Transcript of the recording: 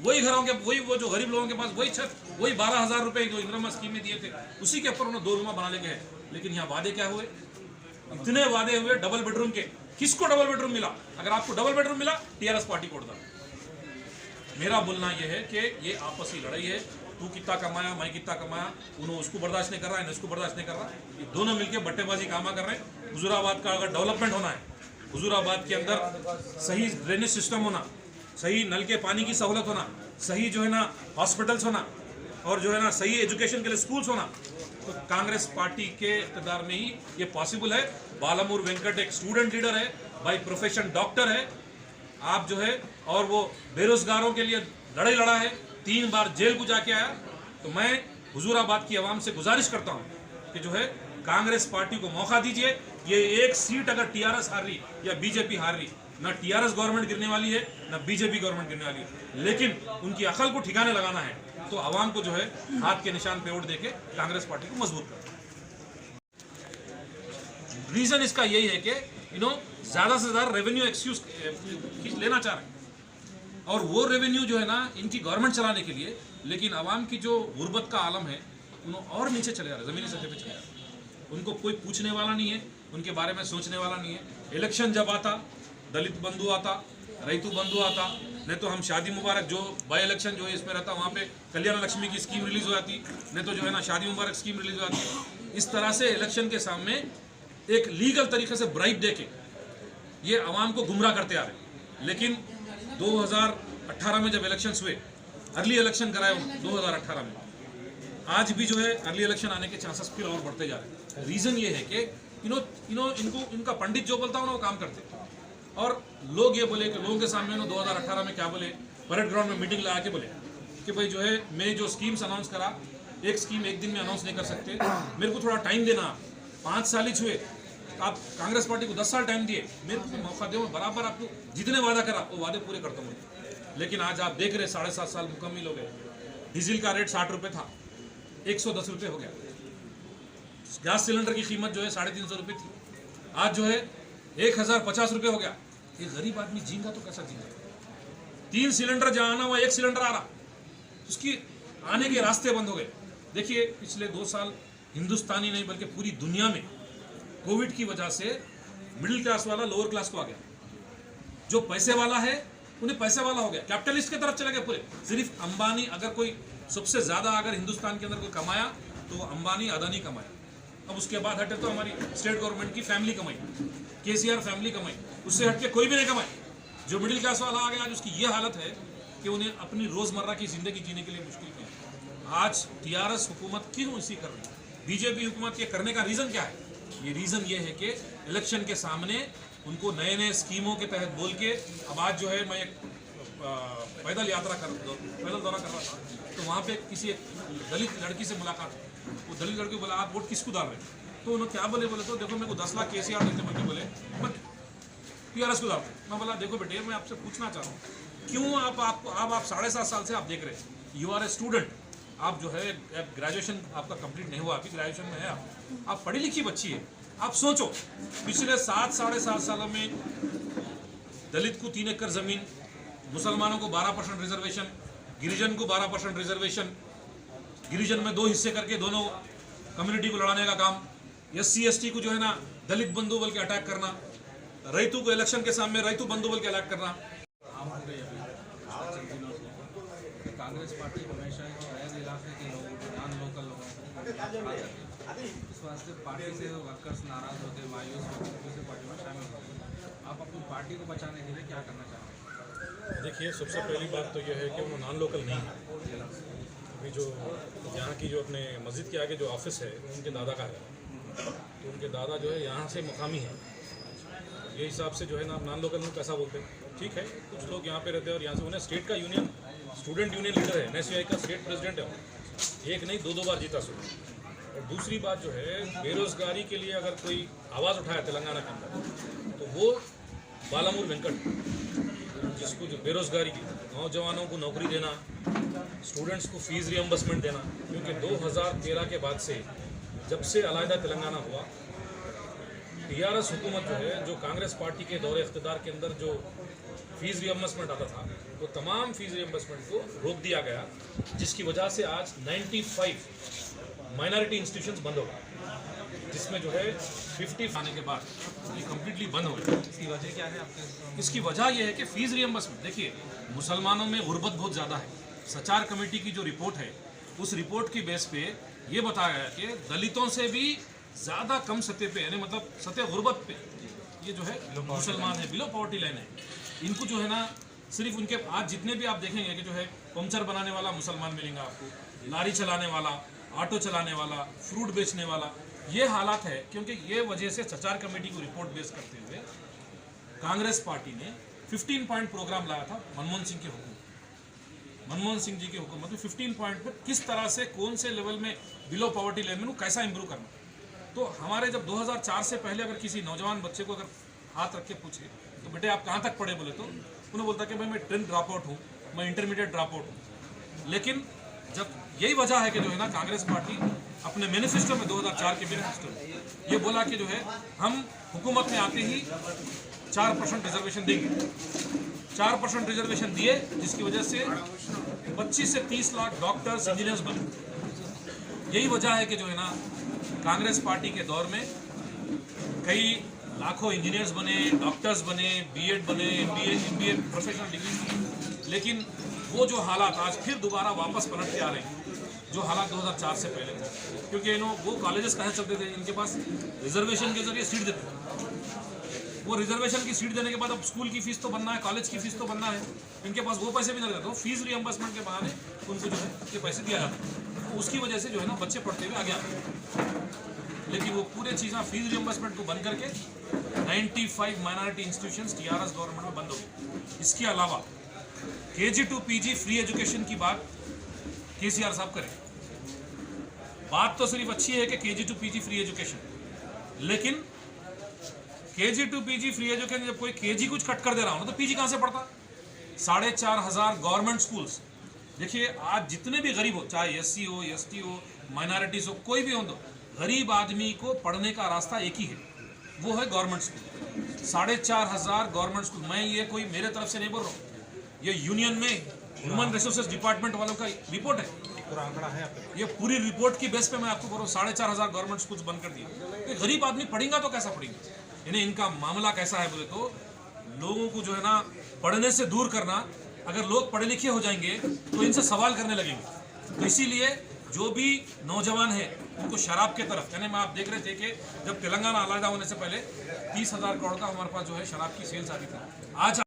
वही घरों के वही वो जो गरीब लोगों के पास वही छत, वही 12,000 रुपए जो इंदिरा स्कीम में दिए थे, उसी के ऊपर उन्होंने 2 रूम बना लेंगे हैं। लेकिन यहाँ वादे क्या हुए? इतने वादे हुए डबल बेडरूम के। किसको डबल बेडरूम मिला? अगर आपको डबल बेडरूम मिला, टीआरएस पार्टी को उड़ा। मेरा बोलना यह है कि ये आपसी लड़ाई है। तू कितना कमाया, मैं कितना कमाया, उन्होंने उसको बर्दाश्त नहीं कर रहा है, इसको बर्दाश्त नहीं कर रहा। ये दोनों मिलकर बट्टेबाजी कामा कर रहे हैं। हुजूराबाद का अगर डेवलपमेंट होना है, हुजूराबाद के अंदर सही ड्रेनेज सिस्टम होना, सही नल के पानी की सहूलत होना, सही जो है ना हॉस्पिटल्स होना, और जो है ना सही एजुकेशन के लिए स्कूल्स होना, तो कांग्रेस पार्टी के इक़्तिदार में ही ये पॉसिबल है। बालामूर वेंकट एक स्टूडेंट लीडर है, बाय प्रोफेशन डॉक्टर है, आप जो है, और वो बेरोजगारों के लिए लड़ाई लड़ा है, 3 बार जेल को जाके आया। तो मैं हुजूराबाद की आवाम से गुजारिश करता हूँ कि जो है कांग्रेस पार्टी को मौका दीजिए। ये एक सीट अगर टीआरएस हार रही या बीजेपी हार रही, ना टीआरएस गवर्नमेंट गिरने वाली है, ना बीजेपी गवर्नमेंट गिरने वाली है, लेकिन उनकी अकल को ठिकाने लगाना है तो आवाम को जो है हाथ के निशान पे वोट देके कांग्रेस पार्टी को मजबूत करना। रीजन इसका यही है कि ज्यादा से ज्यादा रेवेन्यू एक्सक्यूज लेना चाह रहे हैं, और वो रेवेन्यू जो है ना इनकी गवर्नमेंट चलाने के लिए, लेकिन आवाम की जो गुर्बत का आलम है उन्होंने और नीचे चले जा रहे, जमीनी सतह पे चले जा रहे। उनको कोई पूछने वाला नहीं है, उनके बारे में सोचने वाला नहीं है। इलेक्शन जब आता, दलित बंधु आता, रैतु बंधु आता, नहीं तो हम शादी मुबारक जो बाई इलेक्शन जो है इसमें रहता, वहाँ पे कल्याण लक्ष्मी की स्कीम रिलीज हो जाती, नहीं तो जो है ना शादी मुबारक स्कीम रिलीज हो जाती। इस तरह से इलेक्शन के सामने एक लीगल तरीके से ब्राइब देके ये आवाम को गुमराह करते आ रहे। लेकिन 2018 में जब इलेक्शंस हुए, अर्ली इलेक्शन कराए 2018 में, आज भी जो है अर्ली इलेक्शन आने के चांसेस फिर और बढ़ते जा रहे हैं। रीजन ये है कि इनका पंडित जो बोलता है ना वो काम करते हैं। और लोग ये बोले कि लोगों के सामने 2018 में क्या बोले, परेड ग्राउंड में मीटिंग लगा के बोले कि भाई जो है मैं जो स्कीम्स अनाउंस करा, एक स्कीम एक दिन में अनाउंस नहीं कर सकते, मेरे को थोड़ा टाइम देना। 5 साल ही छुए, आप कांग्रेस पार्टी को 10 साल टाइम दिए, मेरे को मौका दो, बराबर आपको जितने वादा करा वो वादे पूरे करता हूँ। लेकिन आज आप देख रहे 7.5 साल मुकम्मल हो गए। डीजल का रेट 60 रुपये था, 110 रुपये हो गया। गैस सिलेंडर की कीमत जो है 350 रुपये थी, आज जो है 1050 रुपये हो गया। ये गरीब आदमी जींगा तो कैसा जींगा? 3 सिलेंडर जहाँ आना हुआ 1 सिलेंडर आ रहा, उसकी आने के रास्ते बंद हो गए। देखिए पिछले 2 साल हिंदुस्तानी नहीं बल्कि पूरी दुनिया में कोविड की वजह से मिडिल क्लास वाला लोअर क्लास को आ गया, जो पैसे वाला है उन्हें पैसे वाला हो गया, कैपिटलिस्ट की तरफ चले गए पूरे। सिर्फ अंबानी, अगर कोई सबसे ज्यादा अगर हिंदुस्तान के अंदर कोई कमाया तो अंबानी अदानी कमाया। अब उसके बाद हटे तो हमारी स्टेट गवर्नमेंट की फैमिली कमाई, केसीआर फैमिली कमाई, उससे हटके कोई भी नहीं कमाई। जो मिडिल क्लास वाला आ गया आज उसकी ये हालत है कि उन्हें अपनी रोजमर्रा की जिंदगी जीने के लिए मुश्किल है। आज टीआरएस हुकूमत क्यों इसी कर रही है? बीजेपी हुकूमत के करने का रीजन क्या है? ये रीजन ये है कि इलेक्शन के सामने उनको नए नए स्कीमों के तहत बोल के, अब आज जो है मैं एक पैदल दौरा कर रहा था, तो वहाँ पे किसी एक दलित लड़की से मुलाकात, वो दलित लड़की बोला आप वोट किसको डाल रहे हैं? तो उन्होंने क्या बोले तो देखो मेरे को 10 लाख केसीआर देते बोल के बोले, बट टीआरएस को डाल रहे। मैं बोला देखो बेटे, मैं आपसे पूछना चाह रहा हूँ क्यों आप 7.5 साल से आप देख रहे हैं, यू आर ए स्टूडेंट, आप जो है ग्रेजुएशन आपका कंप्लीट नहीं हुआ, अभी ग्रेजुएशन में है आप पढ़ी लिखी बच्ची है। आप सोचो पिछले 7-7.5 सालों में दलित को 3 एकड़ जमीन, मुसलमानों को 12% रिजर्वेशन, गिरिजन को 12% रिजर्वेशन, गिरिजन में 2 हिस्से करके दोनों कम्युनिटी को लड़ाने का काम, SC ST को जो है ना दलित बंधु बल के अटैक करना, रैतु को इलेक्शन के सामने रैतु बंधु बल के अटैक करना। कांग्रेस पार्टी हमेशा शहर इलाके के लोगों को, नॉन लोकल लोगों को, इस वास्ते पार्टी से वर्कर्स नाराज होते, मायूस होते, दूसरी पार्टी में शामिल होते। आप अपनी पार्टी को बचाने के लिए क्या करना चाहते हैं? देखिए सबसे पहली बात तो यह है कि वो नॉन लोकल नहीं है। अभी जो यहाँ की जो अपने मस्जिद के आगे जो ऑफिस है उनके दादा का है, तो उनके दादा जो है यहाँ से मुकामी है। ये हिसाब से जो है ना नॉन लोकल में कैसा बोलते हैं, ठीक है कुछ लोग यहाँ पे रहते हैं और यहाँ से उन्हें स्टेट का यूनियन, स्टूडेंट यूनियन लीडर है, NSUI का स्टेट प्रेसिडेंट है, एक नहीं 2 बार जीता सो। और दूसरी बात जो है बेरोजगारी के लिए अगर कोई आवाज़ उठाया तेलंगाना के अंदर तो वो बालामूर वेंकट, जिसको जो बेरोजगारी की, नौजवानों को नौकरी देना, स्टूडेंट्स को फीस रियम्बर्समेंट देना, क्योंकि 2013 के बाद से जब से अलहदा तेलंगाना हुआ, टीआरएस हुकूमत जो है, जो कांग्रेस पार्टी के दौरे इख्तिदार के अंदर जो फीस रियम्बर्समेंट आता था तो तमाम फीस रियम्बर्समेंट को रोक दिया गया, जिसकी वजह से आज 95 माइनॉरिटी इंस्टीट्यूशंस बंद हो गए, जिसमें जो है 50 आने के बाद ये कम्प्लीटली बंद हो गए। इसकी वजह क्या है आपके? इसकी वजह यह है कि फीस रियम्बर्समेंट, देखिए मुसलमानों में गुर्बत बहुत ज़्यादा है। सचार कमेटी की जो रिपोर्ट है उस रिपोर्ट की बेस पे ये बताया गया कि दलितों से भी ज़्यादा कम सतह पे, यानी मतलब सतह गुर्बत पे ये जो है मुसलमान है, बिलो पॉवर्टी लाइन है। इनको जो है ना सिर्फ उनके आज जितने भी आप देखेंगे कि जो है पंचर बनाने वाला मुसलमान मिलेगा आपको, लारी चलाने वाला, ऑटो चलाने वाला, फ्रूट बेचने वाला, ये हालात है। क्योंकि ये वजह से सचार कमेटी को रिपोर्ट बेस करते हुए कांग्रेस पार्टी ने 15 पॉइंट प्रोग्राम लाया था मनमोहन सिंह के हुकूमत, मनमोहन सिंह जी की हुकूमत में 15 पॉइंट पर किस तरह से कौन से लेवल में बिलो पॉवर्टी लाइन में कैसा इंप्रूव करना। तो हमारे जब 2004 से पहले अगर किसी नौजवान बच्चे को अगर हाथ रख के पूछे तो बेटे आप कहाँ तक पढ़े, बोले तो उन्हें बोलता कि भाई मैं 10th ड्रॉप आउट हूँ, मैं इंटरमीडिएट ड्रॉप आउट हूँ। लेकिन जब यही वजह है कि जो है ना कांग्रेस पार्टी अपने मैनिफेस्टो में 2004 के मैनिफेस्टो में ये बोला कि जो है हम हुकूमत में आते ही 4% रिजर्वेशन देंगे। 4% रिजर्वेशन दिए, जिसकी वजह से 25 से 30 लाख डॉक्टर्स इंजीनियर्स बने। यही वजह है कि जो है ना कांग्रेस पार्टी के दौर में कई लाखों इंजीनियर्स बने, डॉक्टर्स बने, बीएड बने, एमबीए प्रोफेशनल डिग्री की। लेकिन वो जो हालात आज फिर दोबारा वापस पलट के आ रहे हैं, जो हालात 2004 से पहले थे। क्योंकि वो कॉलेजेस कहाँ चलते थे, इनके पास रिजर्वेशन के जरिए सीट देते थे। वो रिजर्वेशन की सीट देने के बाद अब स्कूल की फीस तो बनना है, कॉलेज की फीस तो बनना है, इनके पास वो पैसे भी नहीं रहते। तो फीस रियम्बर्समेंट के बहाने उनको जो है ये पैसे दिया जाता है, तो उसकी वजह से जो है ना बच्चे पढ़ते हुए आगे आते हैं। लेकिन वो पूरे चीज़ें फीस रियम्बर्समेंट को बंद करके 95 माइनॉरिटी इंस्टीट्यूशंस टीआरएस गवर्नमेंट में बंद हो गई। इसके अलावा KG to PG free education की बात केसीआर साहब करें। बात तो सिर्फ अच्छी है कि KG to PG free education, लेकिन KG to PG free education जब कोई KG कुछ कट कर दे रहा हो तो PG कहाँ से पढ़ता? 4,500 गवर्नमेंट स्कूल्स। देखिए आज जितने भी गरीब हो, चाहे SC हो, ST हो, माइनॉरिटीज हो, कोई भी हो, तो गरीब आदमी को पढ़ने का रास्ता एक ही है, वो है गवर्नमेंट स्कूल। 4,500 government school. मैं ये कोई मेरे तरफ से नहीं बोल रहा हूँ, ये यूनियन में ह्यूमन रिसोर्सेज डिपार्टमेंट वालों का रिपोर्ट है, पूरा आंकड़ा है आपके? ये पूरी रिपोर्ट की बेस पे मैं आपको बोल रहा हूँ। 4,500 गवर्नमेंट स्कूल्स बंद कर दिए। गरीब आदमी पढ़ेगा तो कैसा पढ़ेगा? यानी इनका मामला कैसा है बोले तो लोगों को जो है ना पढ़ने से दूर करना। अगर लोग पढ़े लिखे हो जाएंगे तो इनसे सवाल करने लगेंगे। तो इसीलिए जो भी नौजवान है उनको शराब के तरफ, यानी मैं आप देख रहे थे कि जब तेलंगाना अलग होने से पहले 30,000 करोड़ का हमारे पास जो है शराब की सेल्स आ रही थी। आज